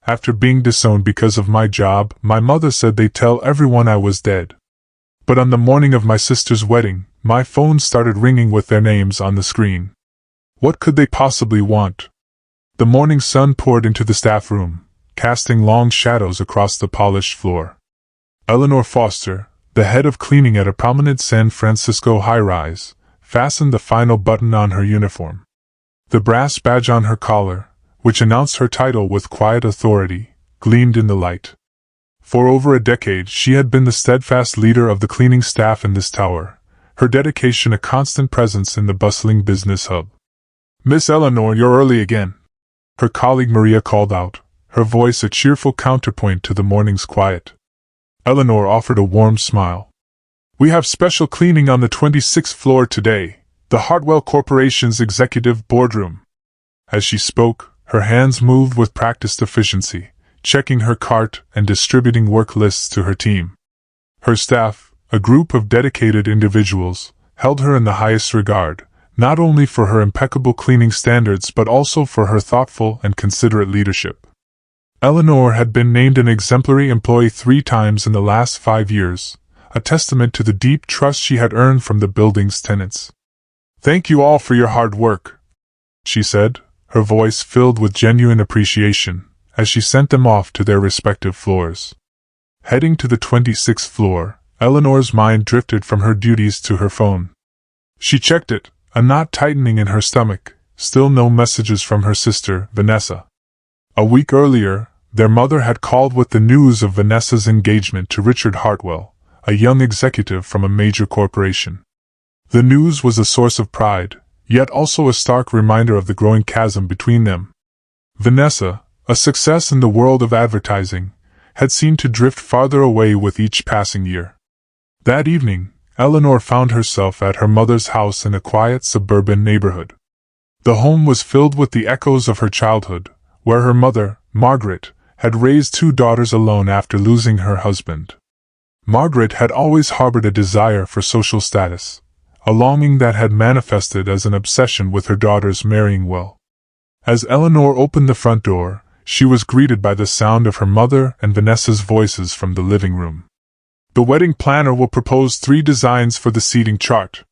After being disowned because of my job, my mother said they'd tell everyone I was dead. But on the morning of my sister's wedding, my phone started ringing with their names on the screen. What could they possibly want? The morning sun poured into the staff room, casting long shadows across the polished floor. Eleanor Foster, the head of cleaning at a prominent San Francisco high-rise, fastened the final button on her uniform. The brass badge on her collar, which announced her title with quiet authority, gleamed in the light. For over a decade she had been the steadfast leader of the cleaning staff in this tower, her dedication a constant presence in the bustling business hub. "Miss Eleanor, you're early again," her colleague Maria called out, her voice a cheerful counterpoint to the morning's quiet. Eleanor offered a warm smile. "We have special cleaning on the 26th floor today, the Hartwell Corporation's executive boardroom." As she spoke, her hands moved with practiced efficiency, checking her cart and distributing work lists to her team. Her staff, a group of dedicated individuals, held her in the highest regard, not only for her impeccable cleaning standards but also for her thoughtful and considerate leadership. Eleanor had been named an exemplary employee 3 times in the last 5 years, a testament to the deep trust she had earned from the building's tenants. "Thank you all for your hard work," she said, her voice filled with genuine appreciation, as she sent them off to their respective floors. Heading to the 26th floor, Eleanor's mind drifted from her duties to her phone. She checked it, a knot tightening in her stomach, still no messages from her sister, Vanessa. A week earlier, their mother had called with the news of Vanessa's engagement to Richard Hartwell, a young executive from a major corporation. The news was a source of pride, yet also a stark reminder of the growing chasm between them. Vanessa, a success in the world of advertising, had seemed to drift farther away with each passing year. That evening, Eleanor found herself at her mother's house in a quiet suburban neighborhood. The home was filled with the echoes of her childhood, where her mother, Margaret, had raised 2 daughters alone after losing her husband. Margaret had always harbored a desire for social status, a longing that had manifested as an obsession with her daughters marrying well. As Eleanor opened the front door, she was greeted by the sound of her mother and Vanessa's voices from the living room. "The wedding planner will propose 3 designs for the seating chart.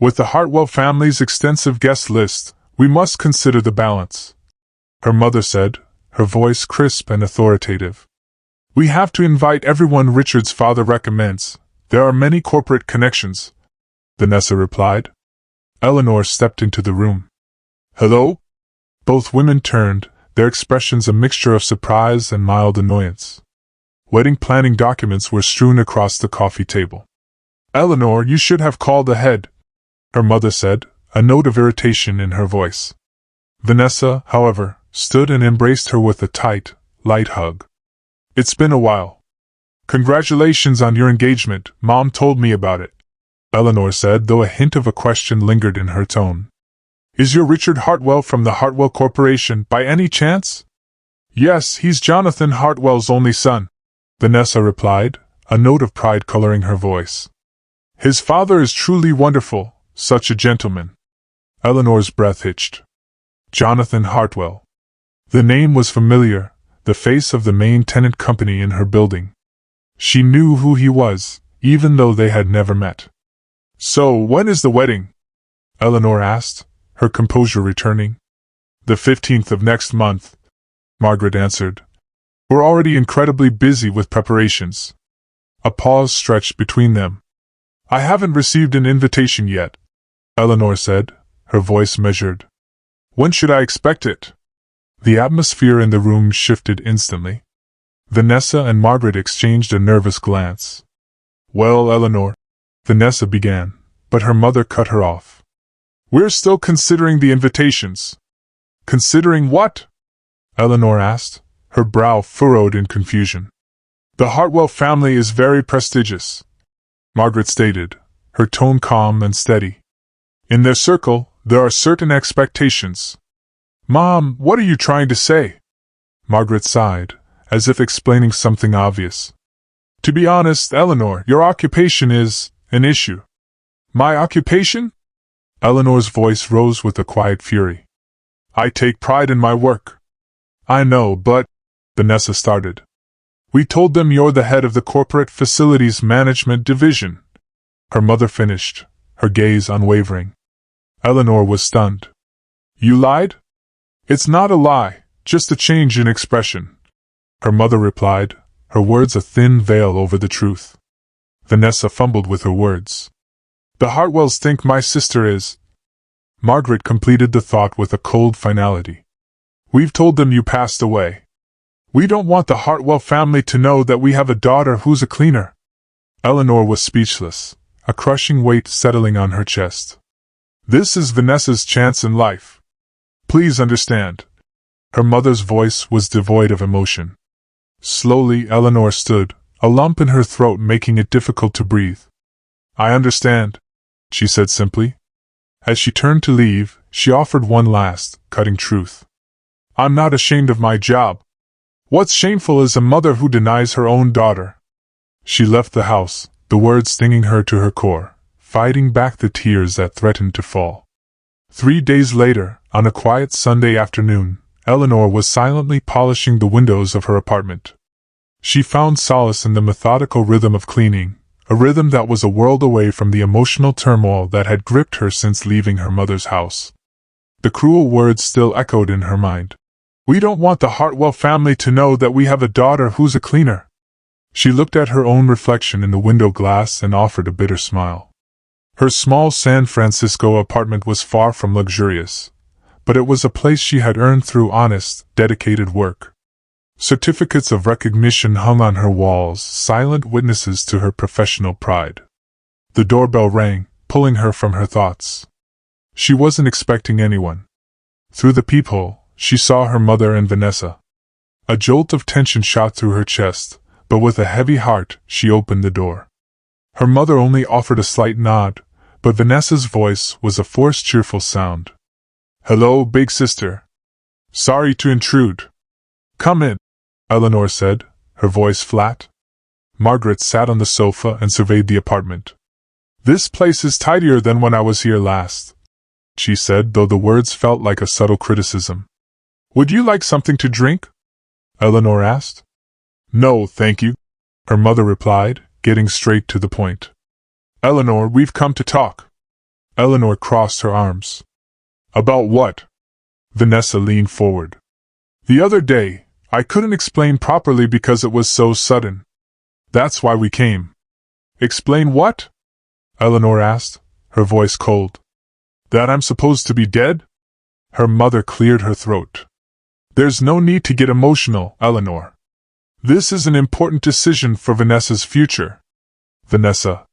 With the Hartwell family's extensive guest list, we must consider the balance," her mother said, her voice crisp and authoritative. "We have to invite everyone Richard's father recommends. There are many corporate connections," Vanessa replied. Eleanor stepped into the room. "Hello?" Both women turned, their expressions a mixture of surprise and mild annoyance. Wedding planning documents were strewn across the coffee table. "Eleanor, you should have called ahead," her mother said, a note of irritation in her voice. Vanessa, however, stood and embraced her with a tight, light hug. "It's been a while." "Congratulations on your engagement, Mom told me about it," Eleanor said, though a hint of a question lingered in her tone. "Is your Richard Hartwell from the Hartwell Corporation, by any chance?" "Yes, he's Jonathan Hartwell's only son," Vanessa replied, a note of pride coloring her voice. "His father is truly wonderful, such a gentleman." Eleanor's breath hitched. Jonathan Hartwell. The name was familiar, the face of the main tenant company in her building. She knew who he was, even though they had never met. "So, when is the wedding?" Eleanor asked, her composure returning. "The 15th of next month," Margaret answered. "We're already incredibly busy with preparations." A pause stretched between them. "I haven't received an invitation yet," Eleanor said, her voice measured. "When should I expect it?" The atmosphere in the room shifted instantly. Vanessa and Margaret exchanged a nervous glance. "Well, Eleanor," Vanessa began, but her mother cut her off. "We're still considering the invitations." "Considering what?" Eleanor asked, her brow furrowed in confusion. "The Hartwell family is very prestigious," Margaret stated, her tone calm and steady. "In their circle, there are certain expectations." "Mom, what are you trying to say?" Margaret sighed, as if explaining something obvious. "To be honest, Eleanor, your occupation is an issue." "My occupation?" Eleanor's voice rose with a quiet fury. "I take pride in my work." "I know, but..." Vanessa started. We told them you're the head of the corporate facilities management division. Her mother finished, her gaze unwavering. Eleanor was stunned. You lied? It's not a lie, just a change in expression. Her mother replied, her words a thin veil over the truth. Vanessa fumbled with her words. The Hartwells think my sister is. Margaret completed the thought with a cold finality. We've told them you passed away. We don't want the Hartwell family to know that we have a daughter who's a cleaner. Eleanor was speechless, a crushing weight settling on her chest. This is Vanessa's chance in life. Please understand. Her mother's voice was devoid of emotion. Slowly, Eleanor stood, a lump in her throat making it difficult to breathe. I understand, she said simply. As she turned to leave, she offered one last, cutting truth. I'm not ashamed of my job. What's shameful is a mother who denies her own daughter. She left the house, the words stinging her to her core, fighting back the tears that threatened to fall. 3 days later, on a quiet Sunday afternoon, Eleanor was silently polishing the windows of her apartment. She found solace in the methodical rhythm of cleaning, a rhythm that was a world away from the emotional turmoil that had gripped her since leaving her mother's house. The cruel words still echoed in her mind. We don't want the Hartwell family to know that we have a daughter who's a cleaner. She looked at her own reflection in the window glass and offered a bitter smile. Her small San Francisco apartment was far from luxurious, but it was a place she had earned through honest, dedicated work. Certificates of recognition hung on her walls, silent witnesses to her professional pride. The doorbell rang, pulling her from her thoughts. She wasn't expecting anyone. Through the peephole, she saw her mother and Vanessa. A jolt of tension shot through her chest, but with a heavy heart, she opened the door. Her mother only offered a slight nod, but Vanessa's voice was a forced cheerful sound. Hello, big sister. Sorry to intrude. Come in, Eleanor said, her voice flat. Margaret sat on the sofa and surveyed the apartment. This place is tidier than when I was here last, she said, though the words felt like a subtle criticism. Would you like something to drink? Eleanor asked. No, thank you, her mother replied, getting straight to the point. Eleanor, we've come to talk. Eleanor crossed her arms. About what? Vanessa leaned forward. The other day, I couldn't explain properly because it was so sudden. That's why we came. Explain what? Eleanor asked, her voice cold. That I'm supposed to be dead? Her mother cleared her throat. There's no need to get emotional, Eleanor. This is an important decision for Vanessa's future. Vanessa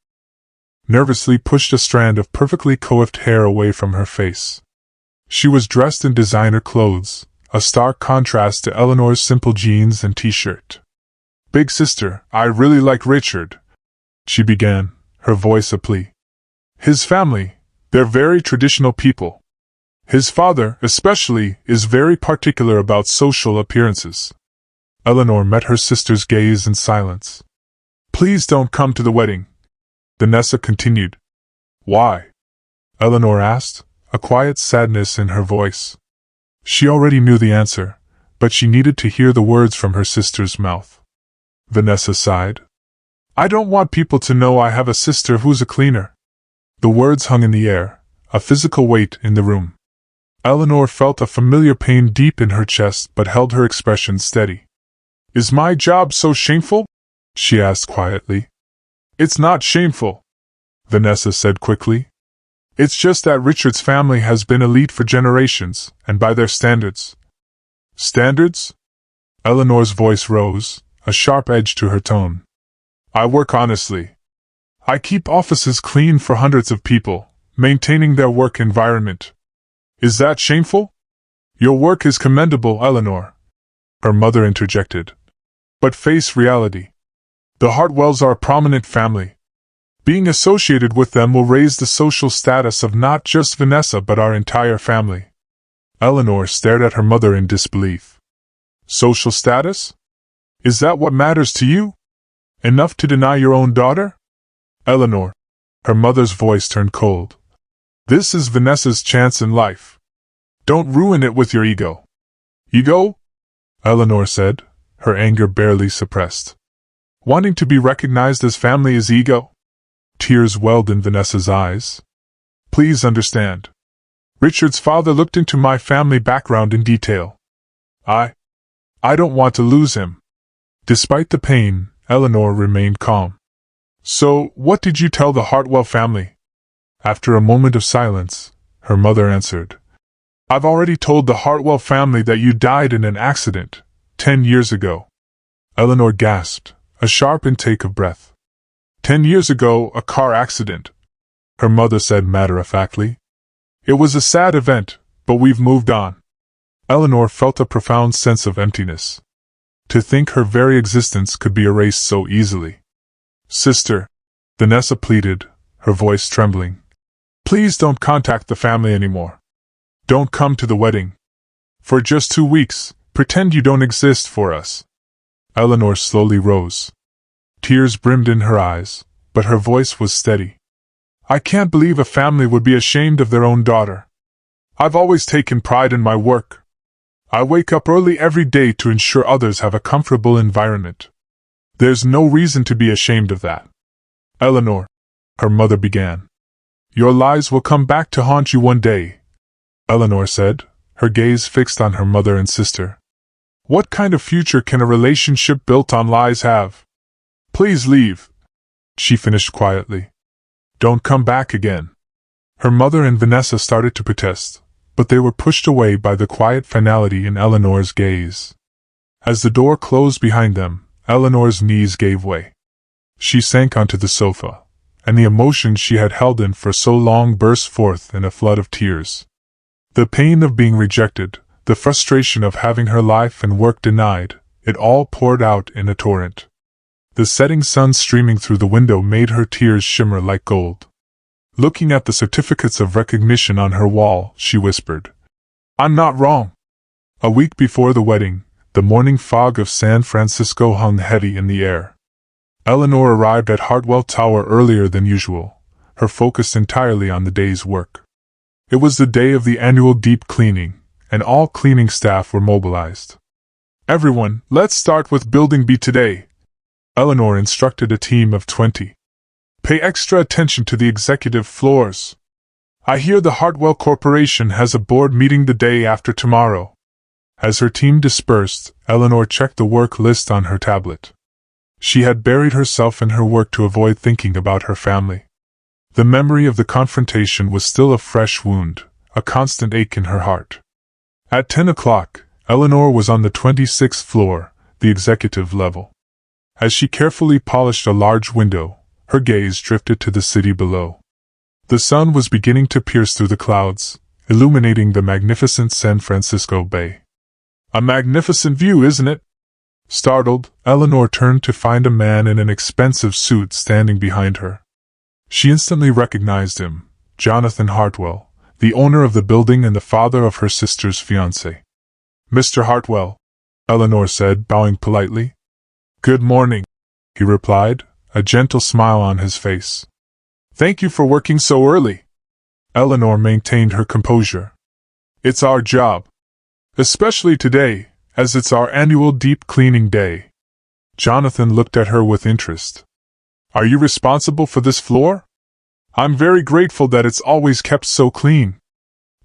nervously pushed a strand of perfectly coiffed hair away from her face. She was dressed in designer clothes, a stark contrast to Eleanor's simple jeans and t-shirt. Big sister, I really like Richard, she began, her voice a plea. His family, they're very traditional people. His father, especially, is very particular about social appearances. Eleanor met her sister's gaze in silence. Please don't come to the wedding, Vanessa continued. Why? Eleanor asked, a quiet sadness in her voice. She already knew the answer, but she needed to hear the words from her sister's mouth. Vanessa sighed. I don't want people to know I have a sister who's a cleaner. The words hung in the air, a physical weight in the room. Eleanor felt a familiar pain deep in her chest but held her expression steady. Is my job so shameful? She asked quietly. It's not shameful, Vanessa said quickly. It's just that Richard's family has been elite for generations, and by their standards. Standards? Eleanor's voice rose, a sharp edge to her tone. I work honestly. I keep offices clean for hundreds of people, maintaining their work environment. Is that shameful? Your work is commendable, Eleanor, her mother interjected. But face reality. The Hartwells are a prominent family. Being associated with them will raise the social status of not just Vanessa but our entire family. Eleanor stared at her mother in disbelief. Social status? Is that what matters to you? Enough to deny your own daughter? Eleanor, her mother's voice turned cold. This is Vanessa's chance in life. Don't ruin it with your ego. Ego? Eleanor said, her anger barely suppressed. Wanting to be recognized as family is ego? Tears welled in Vanessa's eyes. Please understand. Richard's father looked into my family background in detail. I don't want to lose him. Despite the pain, Eleanor remained calm. So, what did you tell the Hartwell family? After a moment of silence, her mother answered. I've already told the Hartwell family that you died in an accident, 10 years ago. Eleanor gasped, a sharp intake of breath. 10 years ago, a car accident, her mother said matter-of-factly. It was a sad event, but we've moved on. Eleanor felt a profound sense of emptiness. To think her very existence could be erased so easily. Sister, Vanessa pleaded, her voice trembling. Please don't contact the family anymore. Don't come to the wedding. For just 2 weeks, pretend you don't exist for us. Eleanor slowly rose. Tears brimmed in her eyes, but her voice was steady. I can't believe a family would be ashamed of their own daughter. I've always taken pride in my work. I wake up early every day to ensure others have a comfortable environment. There's no reason to be ashamed of that. Eleanor, her mother began. Your lies will come back to haunt you one day, Eleanor said, her gaze fixed on her mother and sister. What kind of future can a relationship built on lies have? Please leave, she finished quietly. Don't come back again. Her mother and Vanessa started to protest, but they were pushed away by the quiet finality in Eleanor's gaze. As the door closed behind them, Eleanor's knees gave way. She sank onto the sofa, and the emotion she had held in for so long burst forth in a flood of tears. The pain of being rejected, the frustration of having her life and work denied, it all poured out in a torrent. The setting sun streaming through the window made her tears shimmer like gold. Looking at the certificates of recognition on her wall, she whispered, I'm not wrong. A week before the wedding, the morning fog of San Francisco hung heavy in the air. Eleanor arrived at Hartwell Tower earlier than usual, her focus entirely on the day's work. It was the day of the annual deep cleaning, and all cleaning staff were mobilized. Everyone, let's start with Building B today, Eleanor instructed a team of 20. Pay extra attention to the executive floors. I hear the Hartwell Corporation has a board meeting the day after tomorrow. As her team dispersed, Eleanor checked the work list on her tablet. She had buried herself in her work to avoid thinking about her family. The memory of the confrontation was still a fresh wound, a constant ache in her heart. At 10 o'clock, Eleanor was on the 26th floor, the executive level. As she carefully polished a large window, her gaze drifted to the city below. The sun was beginning to pierce through the clouds, illuminating the magnificent San Francisco Bay. A magnificent view, isn't it? Startled, Eleanor turned to find a man in an expensive suit standing behind her. She instantly recognized him, Jonathan Hartwell, the owner of the building and the father of her sister's fiancé. Mr. Hartwell, Eleanor said, bowing politely. Good morning, he replied, a gentle smile on his face. Thank you for working so early. Eleanor maintained her composure. It's our job. Especially today, as it's our annual deep cleaning day. Jonathan looked at her with interest. Are you responsible for this floor? I'm very grateful that it's always kept so clean.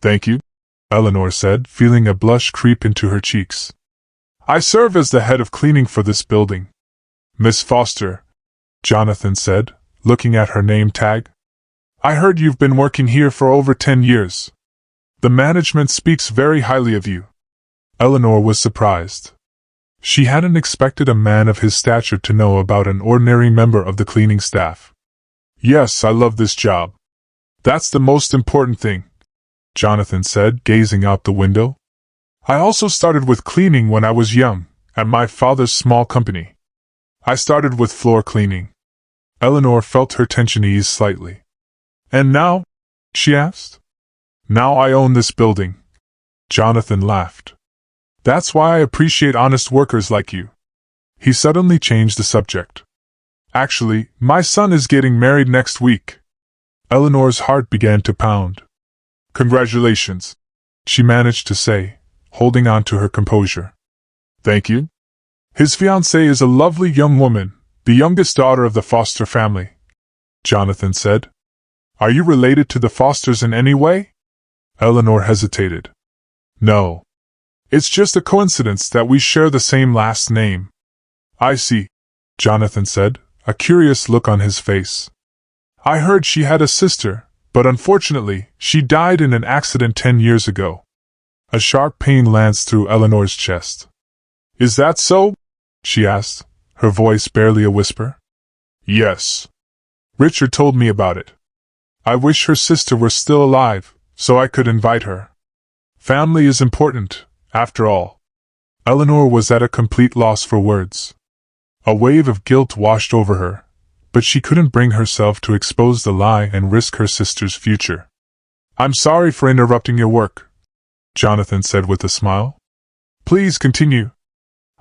Thank you, Eleanor said, feeling a blush creep into her cheeks. I serve as the head of cleaning for this building. Miss Foster, Jonathan said, looking at her name tag. I heard you've been working here for over 10 years. The management speaks very highly of you. Eleanor was surprised. She hadn't expected a man of his stature to know about an ordinary member of the cleaning staff. Yes, I love this job. That's the most important thing, Jonathan said, gazing out the window. I also started with cleaning when I was young, at my father's small company. I started with floor cleaning. Eleanor felt her tension ease slightly. And now? She asked. Now I own this building. Jonathan laughed. That's why I appreciate honest workers like you. He suddenly changed the subject. Actually, my son is getting married next week. Eleanor's heart began to pound. Congratulations, she managed to say, holding on to her composure. Thank you. His fiancée is a lovely young woman, the youngest daughter of the Foster family, Jonathan said. Are you related to the Fosters in any way? Eleanor hesitated. No. It's just a coincidence that we share the same last name. I see, Jonathan said, a curious look on his face. I heard she had a sister, but unfortunately, she died in an accident 10 years ago. A sharp pain lanced through Eleanor's chest. Is that so? She asked, her voice barely a whisper. Yes. Richard told me about it. I wish her sister were still alive, so I could invite her. Family is important, after all. Eleanor was at a complete loss for words. A wave of guilt washed over her, but she couldn't bring herself to expose the lie and risk her sister's future. I'm sorry for interrupting your work, Jonathan said with a smile. Please continue.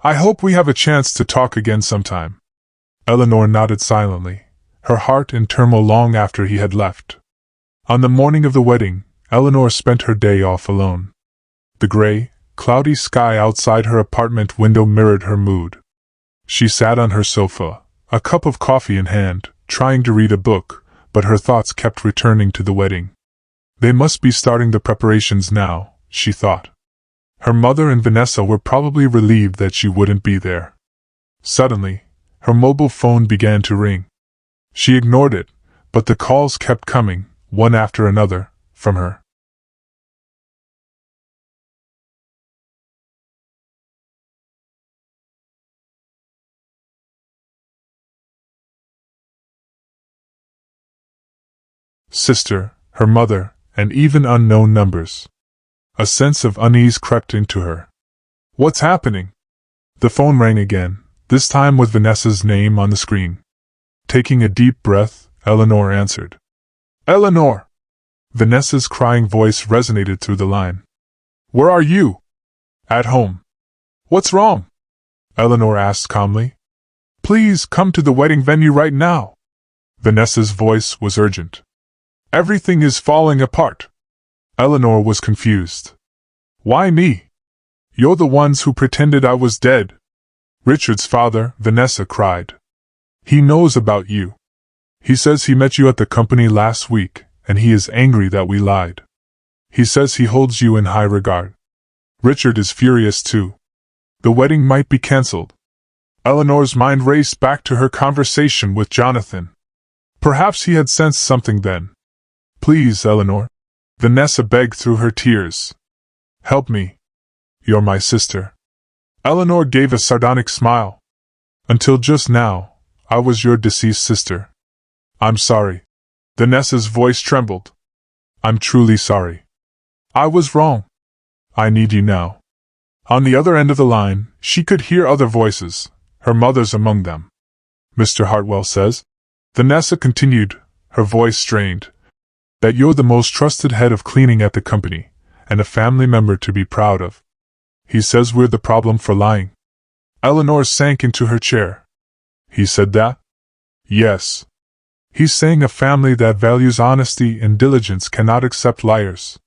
I hope we have a chance to talk again sometime. Eleanor nodded silently, her heart in turmoil long after he had left. On the morning of the wedding, Eleanor spent her day off alone. The gray, cloudy sky outside her apartment window mirrored her mood. She sat on her sofa, a cup of coffee in hand, trying to read a book, but her thoughts kept returning to the wedding. They must be starting the preparations now, she thought. Her mother and Vanessa were probably relieved that she wouldn't be there. Suddenly, her mobile phone began to ring. She ignored it, but the calls kept coming, one after another, from her. Sister, her mother, and even unknown numbers. A sense of unease crept into her. What's happening? The phone rang again, this time with Vanessa's name on the screen. Taking a deep breath, Eleanor answered. Eleanor! Vanessa's crying voice resonated through the line. Where are you? At home. What's wrong? Eleanor asked calmly. Please come to the wedding venue right now. Vanessa's voice was urgent. Everything is falling apart. Eleanor was confused. Why me? You're the ones who pretended I was dead. Richard's father, Vanessa cried. He knows about you. He says he met you at the company last week, and he is angry that we lied. He says he holds you in high regard. Richard is furious too. The wedding might be cancelled. Eleanor's mind raced back to her conversation with Jonathan. Perhaps he had sensed something then. Please, Eleanor, Vanessa begged through her tears. Help me. You're my sister. Eleanor gave a sardonic smile. Until just now, I was your deceased sister. I'm sorry. Vanessa's voice trembled. I'm truly sorry. I was wrong. I need you now. On the other end of the line, she could hear other voices, her mother's among them. Mr. Hartwell says, Vanessa continued, her voice strained, that you're the most trusted head of cleaning at the company, and a family member to be proud of. He says we're the problem for lying. Eleanor sank into her chair. He said that? Yes. He's saying a family that values honesty and diligence cannot accept liars.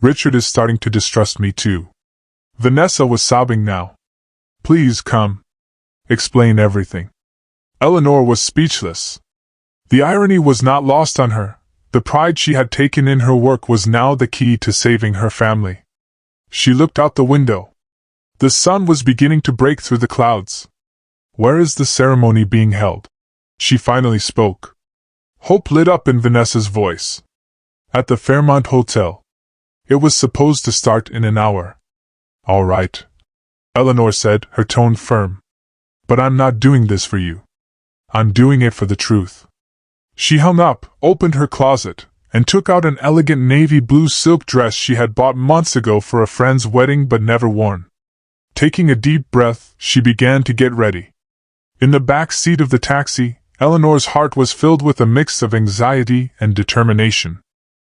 Richard is starting to distrust me too. Vanessa was sobbing now. Please come. Explain everything. Eleanor was speechless. The irony was not lost on her. The pride she had taken in her work was now the key to saving her family. She looked out the window. The sun was beginning to break through the clouds. Where is the ceremony being held? She finally spoke. Hope lit up in Vanessa's voice. At the Fairmont Hotel. It was supposed to start in an hour. All right, Eleanor said, her tone firm. But I'm not doing this for you. I'm doing it for the truth. She hung up, opened her closet, and took out an elegant navy blue silk dress she had bought months ago for a friend's wedding but never worn. Taking a deep breath, she began to get ready. In the back seat of the taxi, Eleanor's heart was filled with a mix of anxiety and determination.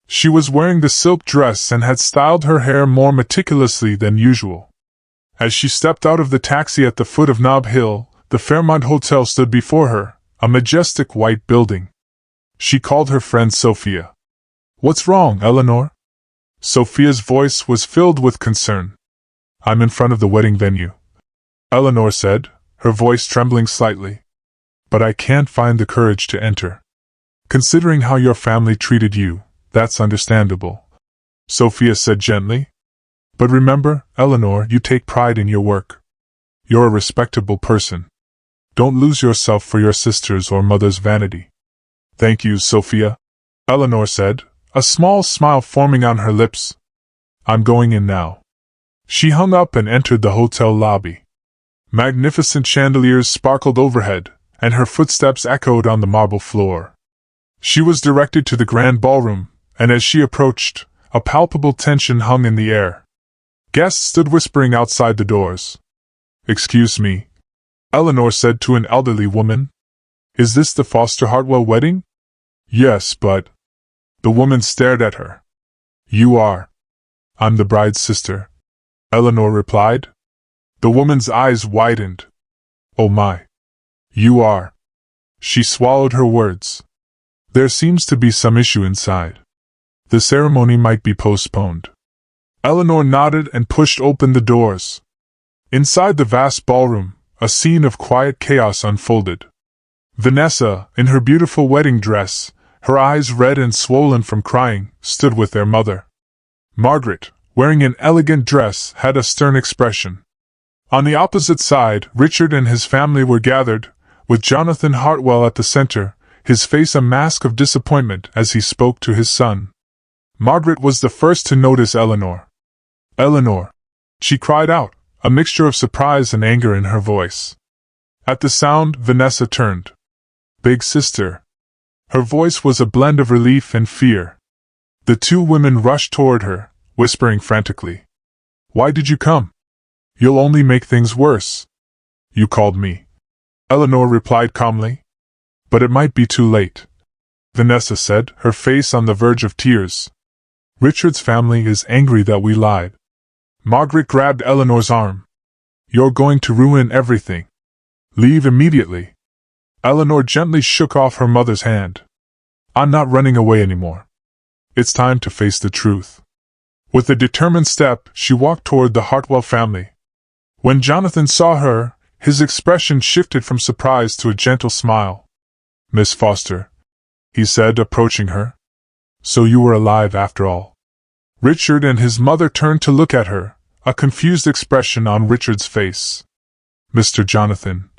She was wearing the silk dress and had styled her hair more meticulously than usual. As she stepped out of the taxi at the foot of Nob Hill, the Fairmont Hotel stood before her, a majestic white building. She called her friend Sophia. What's wrong, Eleanor? Sophia's voice was filled with concern. I'm in front of the wedding venue, Eleanor said, her voice trembling slightly. But I can't find the courage to enter. Considering how your family treated you, that's understandable, Sophia said gently. But remember, Eleanor, you take pride in your work. You're a respectable person. Don't lose yourself for your sister's or mother's vanity. Thank you, Sophia, Eleanor said, a small smile forming on her lips. I'm going in now. She hung up and entered the hotel lobby. Magnificent chandeliers sparkled overhead, and her footsteps echoed on the marble floor. She was directed to the grand ballroom, and as she approached, a palpable tension hung in the air. Guests stood whispering outside the doors. Excuse me, Eleanor said to an elderly woman. Is this the Foster Hartwell wedding? Yes, but... The woman stared at her. You are. I'm the bride's sister, Eleanor replied. The woman's eyes widened. Oh my. You are. She swallowed her words. There seems to be some issue inside. The ceremony might be postponed. Eleanor nodded and pushed open the doors. Inside the vast ballroom, a scene of quiet chaos unfolded. Vanessa, in her beautiful wedding dress, her eyes red and swollen from crying, stood with their mother. Margaret, wearing an elegant dress, had a stern expression. On the opposite side, Richard and his family were gathered, with Jonathan Hartwell at the center, his face a mask of disappointment as he spoke to his son. Margaret was the first to notice Eleanor. Eleanor! She cried out, a mixture of surprise and anger in her voice. At the sound, Vanessa turned. Big sister. Her voice was a blend of relief and fear. The two women rushed toward her, whispering frantically. Why did you come? You'll only make things worse. You called me, Eleanor replied calmly. But it might be too late, Vanessa said, her face on the verge of tears. Richard's family is angry that we lied. Margaret grabbed Eleanor's arm. You're going to ruin everything. Leave immediately. Eleanor gently shook off her mother's hand. I'm not running away anymore. It's time to face the truth. With a determined step, she walked toward the Hartwell family. When Jonathan saw her, his expression shifted from surprise to a gentle smile. Miss Foster, he said, approaching her. So you were alive after all. Richard and his mother turned to look at her, a confused expression on Richard's face. Mr. Jonathan,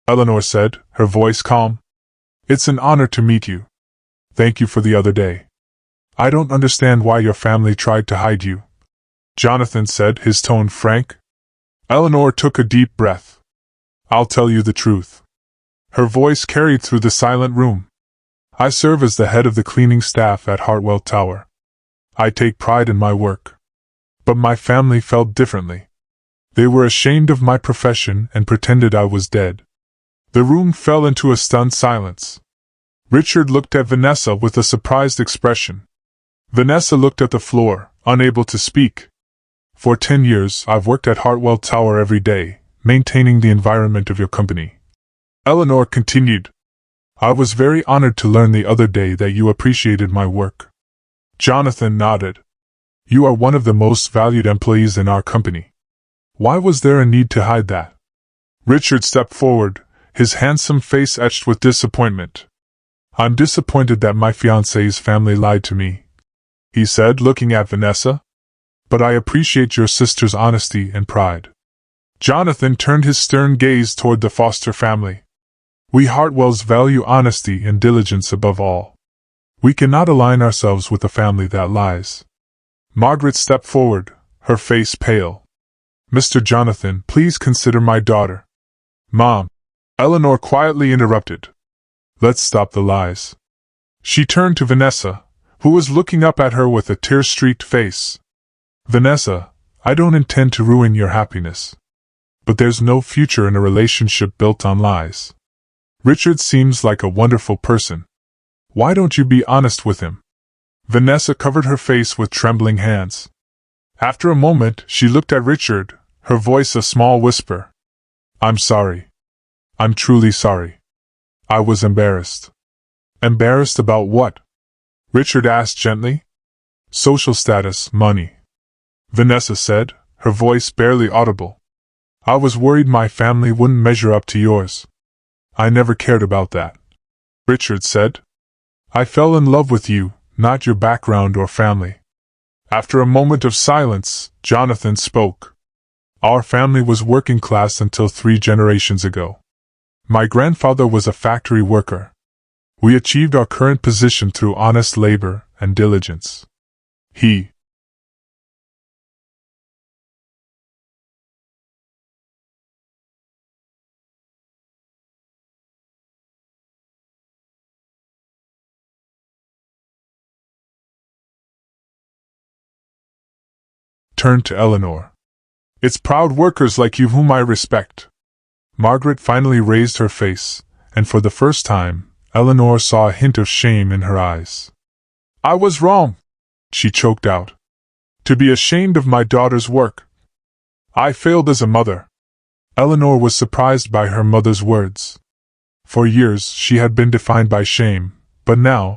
Eleanor said, her voice calm. It's an honor to meet you. Thank you for the other day. I don't understand why your family tried to hide you, Jonathan said, his tone frank. Eleanor took a deep breath. I'll tell you the truth. Her voice carried through the silent room. I serve as the head of the cleaning staff at Hartwell Tower. I take pride in my work. But my family felt differently. They were ashamed of my profession and pretended I was dead. The room fell into a stunned silence. Richard looked at Vanessa with a surprised expression. Vanessa looked at the floor, unable to speak. For 10 years, I've worked at Hartwell Tower every day, maintaining the environment of your company. Eleanor continued. I was very honored to learn the other day that you appreciated my work. Jonathan nodded. You are one of the most valued employees in our company. Why was there a need to hide that? Richard stepped forward, his handsome face etched with disappointment. I'm disappointed that my fiancé's family lied to me, he said, looking at Vanessa. But I appreciate your sister's honesty and pride. Jonathan turned his stern gaze toward the Foster family. We Hartwells value honesty and diligence above all. We cannot align ourselves with a family that lies. Margaret stepped forward, her face pale. Mr. Jonathan, please consider my daughter. Mom, Eleanor quietly interrupted. Let's stop the lies. She turned to Vanessa, who was looking up at her with a tear-streaked face. Vanessa, I don't intend to ruin your happiness. But there's no future in a relationship built on lies. Richard seems like a wonderful person. Why don't you be honest with him? Vanessa covered her face with trembling hands. After a moment, she looked at Richard, her voice a small whisper. I'm sorry. I'm truly sorry. I was embarrassed. Embarrassed about what? Richard asked gently. Social status, money. Vanessa said, her voice barely audible. I was worried my family wouldn't measure up to yours. I never cared about that, Richard said. I fell in love with you, not your background or family. After a moment of silence, Jonathan spoke. Our family was working class until 3 generations ago. My grandfather was a factory worker. We achieved our current position through honest labor and diligence. He turned to Eleanor. It's proud workers like you whom I respect. Margaret finally raised her face, and for the first time, Eleanor saw a hint of shame in her eyes. I was wrong, she choked out. To be ashamed of my daughter's work. I failed as a mother. Eleanor was surprised by her mother's words. For years she had been defined by shame, but now,